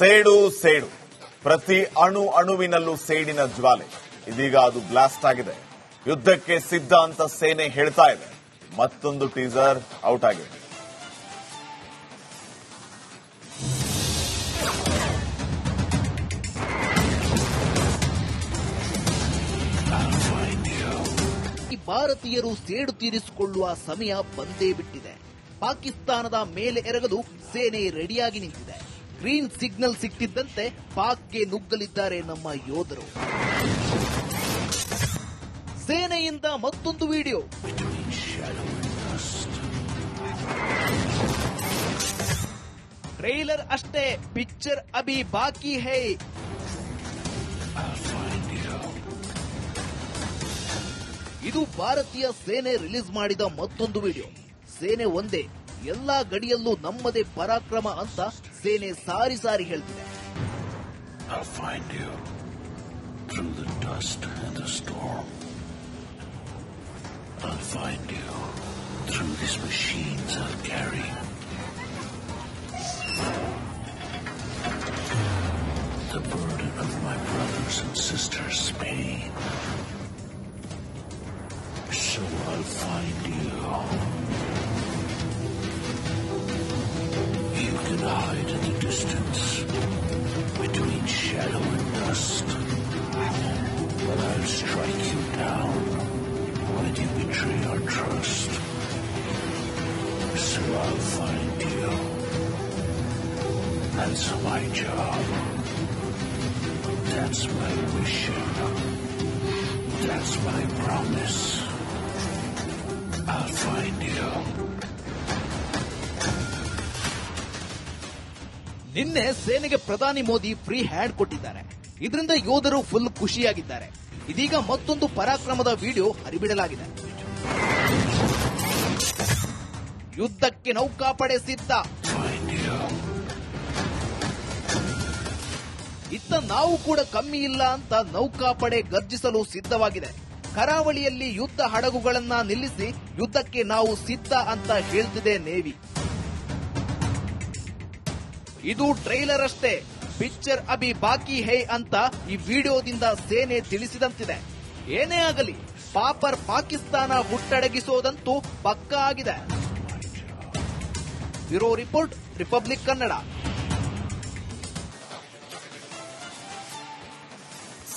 ಸೇಡು ಸೇಡು ಪ್ರತಿ ಅಣುವಿನಲ್ಲೂ ಸೇಡಿನ ಜ್ವಾಲೆ. ಇದೀಗ ಅದು ಬ್ಲಾಸ್ಟ್ ಆಗಿದೆ. ಯುದ್ಧಕ್ಕೆ ಸಿದ್ಧ ಅಂತ ಸೇನೆ ಹೇಳ್ತಾ ಇದೆ. ಮತ್ತೊಂದು ಟೀಸರ್ ಔಟ್ ಆಗಿದೆ. ಭಾರತೀಯರು ಸೇಡು ತೀರಿಸಿಕೊಳ್ಳುವ ಸಮಯ ಬಂದೇ ಬಿಟ್ಟಿದೆ. ಪಾಕಿಸ್ತಾನದ ಮೇಲೆ ಎರಗಲು ಸೇನೆ ರೆಡಿಯಾಗಿ ನಿಂತಿದೆ. ಗ್ರೀನ್ ಸಿಗ್ನಲ್ ಸಿಕ್ಕಿದ್ದಂತೆ ಪಾಕ್ಗೆ ನುಗ್ಗಲಿದ್ದಾರೆ ನಮ್ಮ ಯೋಧರು. ಸೇನೆಯಿಂದ ಮತ್ತೊಂದು ವಿಡಿಯೋ. ಟ್ರೈಲರ್ ಅಷ್ಟೇ, ಪಿಕ್ಚರ್ ಅಭಿ ಬಾಕಿ ಹೈ. ಇದು ಭಾರತೀಯ ಸೇನೆ ರಿಲೀಸ್ ಮಾಡಿದ ಮತ್ತೊಂದು ವಿಡಿಯೋ. ಸೇನೆ ಒಂದೇ, ಎಲ್ಲಾ ಗಡಿಯಲ್ಲೂ ನಮ್ಮದೇ ಪರಾಕ್ರಮ ಅಂತ ಸೇನೆ ಸಾರಿ ಸಾರಿ ಹೇಳ್ತಿದೆ. I'll find you through the dust and the storm. I'll find you through these machines I'll carry. The burden of my brothers and sisters' pain. So I'll find you. You can hide in the distance between shadow and dust, but I'll strike you down when you betray our trust. So I'll find you. That's my job. That's my mission. That's my promise. I'll find you. ನಿನ್ನೆ ಸೇನೆಗೆ ಪ್ರಧಾನಿ Modi free hand ಕೊಟ್ಟಿದ್ದಾರೆ. ಇದರಿಂದ ಯೋಧರು full ಖುಷಿಯಾಗಿದ್ದಾರೆ. ಇದೀಗ ಮತ್ತೊಂದು ಪರಾಕ್ರಮದ video ಹರಿಬಿಡಲಾಗಿದೆ. ಯುದ್ಧಕ್ಕೆ ನೌಕಾಪಡೆ ಸಿದ್ಧ. ಇತ್ತ ನಾವು ಕೂಡ ಕಮ್ಮಿ ಇಲ್ಲ ಅಂತ ನೌಕಾಪಡೆ ಗರ್ಜಿಸಲು ಸಿದ್ಧವಾಗಿದೆ. ಕರಾವಳಿಯಲ್ಲಿ ಯುದ್ಧ ಹಡಗುಗಳನ್ನ ನಿಲ್ಲಿಸಿ ಯುದ್ಧಕ್ಕೆ ನಾವು ಸಿದ್ಧ ಅಂತ ಹೇಳ್ತಿದೆ ನೇವಿ. ಇದು ಟ್ರೈಲರ್ ಅಷ್ಟೇ, ಪಿಕ್ಚರ್ ಅಭಿ ಬಾಕಿ ಹೈ ಅಂತ ಈ ವಿಡಿಯೋದಿಂದ ಸೇನೆ ತಿಳಿಸಿದಂತಿದೆ. ಏನೇ ಆಗಲಿ ಪಾಪರ್ ಪಾಕಿಸ್ತಾನ ಹುಟ್ಟಡಗಿಸೋದಂತೂ ಪಕ್ಕಾ ಆಗಿದೆ. Bureau report, republic Kannada.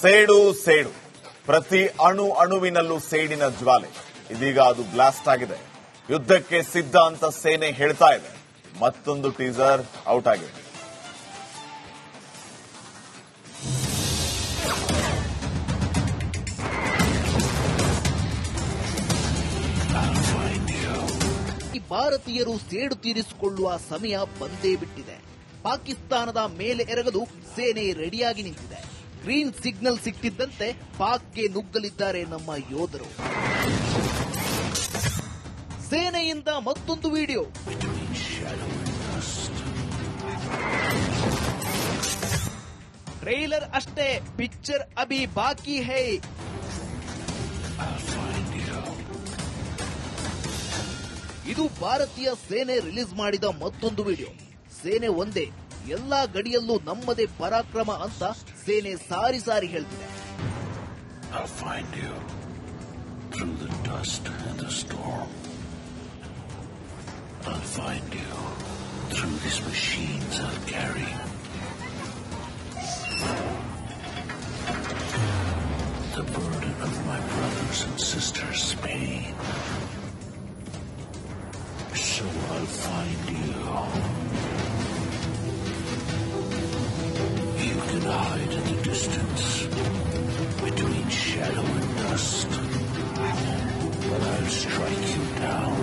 ಸೇಡು ಸೇಡು ಪ್ರತಿ ಅಣುವಿನಲ್ಲೂ ಸೇಡಿನ ಜ್ವಾಲೆ. ಇದೀಗ ಅದು ಬ್ಲಾಸ್ಟ್ ಆಗಿದೆ. ಯುದ್ಧಕ್ಕೆ ಸಿದ್ಧ ಅಂತ ಸೇನೆ ಹೇಳ್ತಾ ಇದೆ. ಮತ್ತೊಂದು ಟೀಸರ್ ಔಟ್ ಆಗಿದೆ. ಭಾರತೀಯರು ಸೇಡು ತೀರಿಸಿಕೊಳ್ಳುವ ಸಮಯ ಬಂದೇ ಬಿಟ್ಟಿದೆ. ಪಾಕಿಸ್ತಾನದ ಮೇಲೆ ಎರಗಲು ಸೇನೆ ರೆಡಿಯಾಗಿ ನಿಂತಿದೆ. ಗ್ರೀನ್ ಸಿಗ್ನಲ್ ಸಿಕ್ಕಿದ್ದಂತೆ ಪಾಕ್ಗೆ ನುಗ್ಗಲಿದ್ದಾರೆ ನಮ್ಮ ಯೋಧರು. ಸೇನೆಯಿಂದ ಮತ್ತೊಂದು ವಿಡಿಯೋ. ಟ್ರೈಲರ್ ಅಷ್ಟೇ, ಪಿಕ್ಚರ್ ಅಭಿ ಬಾಕಿ ಹೈ. ಇದು ಭಾರತೀಯ ಸೇನೆ ರಿಲೀಸ್ ಮಾಡಿದ ಮತ್ತೊಂದು ವಿಡಿಯೋ. ಸೇನೆ ಒಂದೇ, ಎಲ್ಲಾ ಗಡಿಯಲ್ಲೂ ನಮ್ಮದೇ ಪರಾಕ್ರಮ ಅಂತ ಸೇನೆ ಸಾರಿ ಸಾರಿ ಹೇಳ್ತಿದೆ. I'll find you through the dust and the storm. I'll find you through these machines I'll carry. The burden of my brothers and sisters' pain. So I'll find you. You can hide in the distance between shadow and dust, but I'll strike you down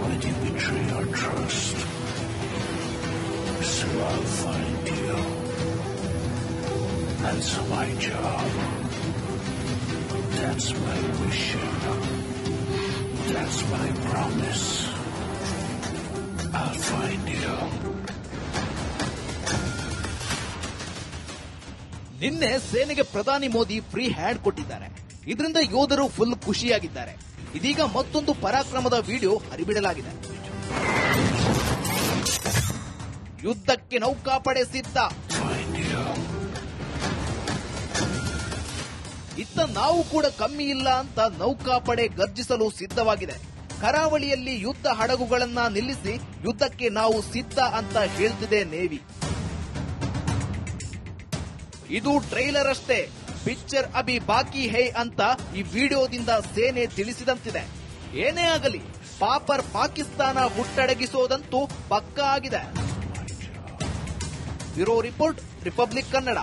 when you betray our trust. So I'll find you. That's my job. That's my mission. That's my promise. I'll find you. ನಿನ್ನೆ ಸೇನೆಗೆ ಪ್ರಧಾನಿ Modi free hand ಕೊಟ್ಟಿದ್ದಾರೆ. ಇದರಿಂದ ಯೋಧರು full ಖುಷಿಯಾಗಿದ್ದಾರೆ. ಇದೀಗ ಮತ್ತೊಂದು ಪರಾಕ್ರಮದ video ಹರಿಬಿಡಲಾಗಿದೆ. ಯುದ್ಧಕ್ಕೆ ನೌಕಾಪಡೆ ಸಿದ್ಧ. ಇತ್ತ ನಾವು ಕೂಡ ಕಮ್ಮಿ ಇಲ್ಲ ಅಂತ ನೌಕಾಪಡೆ ಗರ್ಜಿಸಲು ಸಿದ್ಧವಾಗಿದೆ. ಕರಾವಳಿಯಲ್ಲಿ ಯುದ್ಧ ಹಡಗುಗಳನ್ನ ನಿಲ್ಲಿಸಿ ಯುದ್ಧಕ್ಕೆ ನಾವು ಸಿದ್ಧ ಅಂತ ಹೇಳ್ತಿದೆ ನೇವಿ. ಇದು ಟ್ರೈಲರ್ ಅಷ್ಟೇ, ಪಿಕ್ಚರ್ ಅಭಿ ಬಾಕಿ ಹೈ ಅಂತ ಈ ವಿಡಿಯೋದಿಂದ ಸೇನೆ ತಿಳಿಸಿದಂತಿದೆ. ಏನೇ ಆಗಲಿ ಪಾಪರ್ ಪಾಕಿಸ್ತಾನ ಹುಟ್ಟಡಗಿಸೋದಂತೂ ಪಕ್ಕಾ ಆಗಿದೆ. Bureau report, republic Kannada.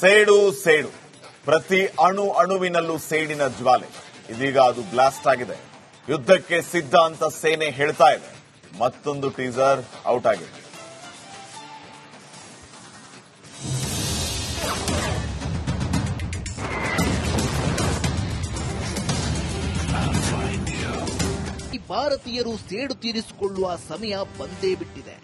ಸೇಡು ಸೇಡು, ಪ್ರತಿ ಅಣುವಿನಲ್ಲೂ ಸೇಡಿನ ಜ್ವಾಲೆ. ಇದೀಗ ಅದು ಬ್ಲಾಸ್ಟ್ ಆಗಿದೆ. ಯುದ್ಧಕ್ಕೆ ಸಿದ್ಧ ಅಂತ ಸೇನೆ ಹೇಳ್ತಾ ಇದೆ. ಮತ್ತೊಂದು ಟೀಸರ್ ಔಟ್ ಆಗಿದೆ. ಭಾರತೀಯರು ಸೇಡು ತೀರಿಸಿಕೊಳ್ಳುವ ಸಮಯ ಬಂದೇ ಬಿಟ್ಟಿದೆ.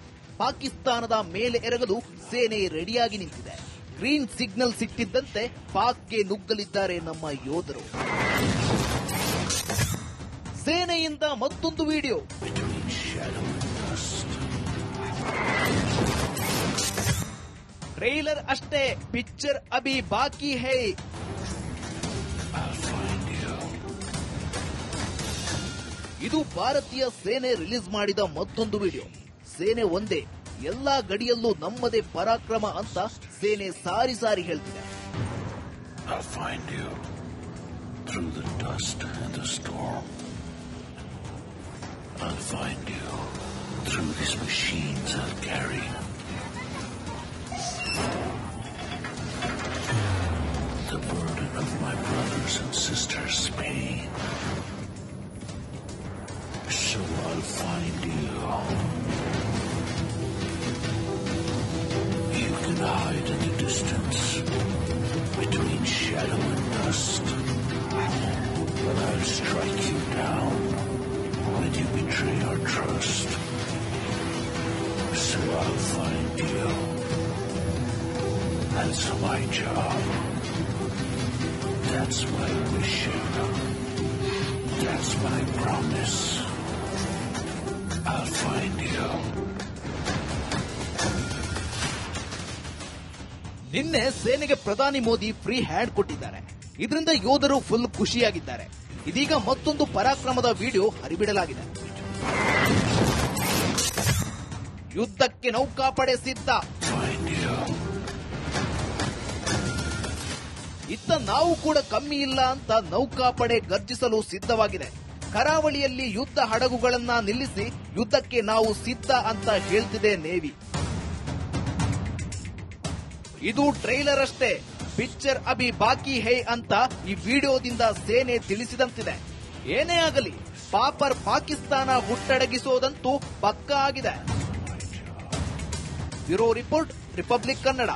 ಪಾಕಿಸ್ತಾನದ ಮೇಲೆ ಎರಗಲು ಸೇನೆ ರೆಡಿಯಾಗಿ ನಿಂತಿದೆ. ಗ್ರೀನ್ ಸಿಗ್ನಲ್ ಸಿಕ್ಕಿದ್ದಂತೆ ಪಾಕ್ಗೆ ನುಗ್ಗಲಿದ್ದಾರೆ ನಮ್ಮ ಯೋಧರು. ಸೇನೆಯಿಂದ ಮತ್ತೊಂದು ವಿಡಿಯೋ. ಟ್ರೈಲರ್ ಅಷ್ಟೇ, ಪಿಕ್ಚರ್ ಅಭಿ ಬಾಕಿ ಹೈ. ಇದು ಭಾರತೀಯ ಸೇನೆ ರಿಲೀಸ್ ಮಾಡಿದ ಮತ್ತೊಂದು ವಿಡಿಯೋ. ಸೇನೆ ಒಂದೇ, ಎಲ್ಲಾ ಗಡಿಯಲ್ಲೂ ನಮ್ಮದೇ ಪರಾಕ್ರಮ ಅಂತ ಸೇನೆ ಸಾರಿ ಸಾರಿ ಹೇಳ್ತಿದೆ. I'll find you through the dust and the storm. I'll find you through these machines I'll carry. The burden of my brothers and sisters' pain. So I'll find you. You can hide in the distance between shadow and dust, but I'll strike you down when you betray our trust. So I'll find you. That's my job. That's my mission. That's my promise. I'll find you. ನಿನ್ನೆ ಸೇನೆಗೆ ಪ್ರಧಾನಿ Modi free hand ಕೊಟ್ಟಿದ್ದಾರೆ. ಇದರಿಂದ ಯೋಧರು full ಖುಷಿಯಾಗಿದ್ದಾರೆ. ಇದೀಗ ಮತ್ತೊಂದು ಪರಾಕ್ರಮದ video ಹರಿಬಿಡಲಾಗಿದೆ. ಯುದ್ಧಕ್ಕೆ ನೌಕಾಪಡೆ ಸಿದ್ಧ. ಇತ್ತ ನಾವು ಕೂಡ ಕಮ್ಮಿ ಇಲ್ಲ ಅಂತ ನೌಕಾಪಡೆ ಗರ್ಜಿಸಲು ಸಿದ್ಧವಾಗಿದೆ. ಕರಾವಳಿಯಲ್ಲಿ ಯುದ್ಧ ಹಡಗುಗಳನ್ನ ನಿಲ್ಲಿಸಿ ಯುದ್ಧಕ್ಕೆ ನಾವು ಸಿದ್ಧ ಅಂತ ಹೇಳ್ತಿದೆ ನೇವಿ. ಇದು ಟ್ರೈಲರ್ ಅಷ್ಟೇ, ಪಿಕ್ಚರ್ ಅಭಿ ಬಾಕಿ ಹೈ ಅಂತ ಈ ವಿಡಿಯೋದಿಂದ ಸೇನೆ ತಿಳಿಸಿದಂತಿದೆ. ಏನೇ ಆಗಲಿ ಪಾಪರ್ ಪಾಕಿಸ್ತಾನ ಹುಟ್ಟಡಗಿಸೋದಂತೂ ಪಕ್ಕಾ ಆಗಿದೆ. Bureau report, republic Kannada.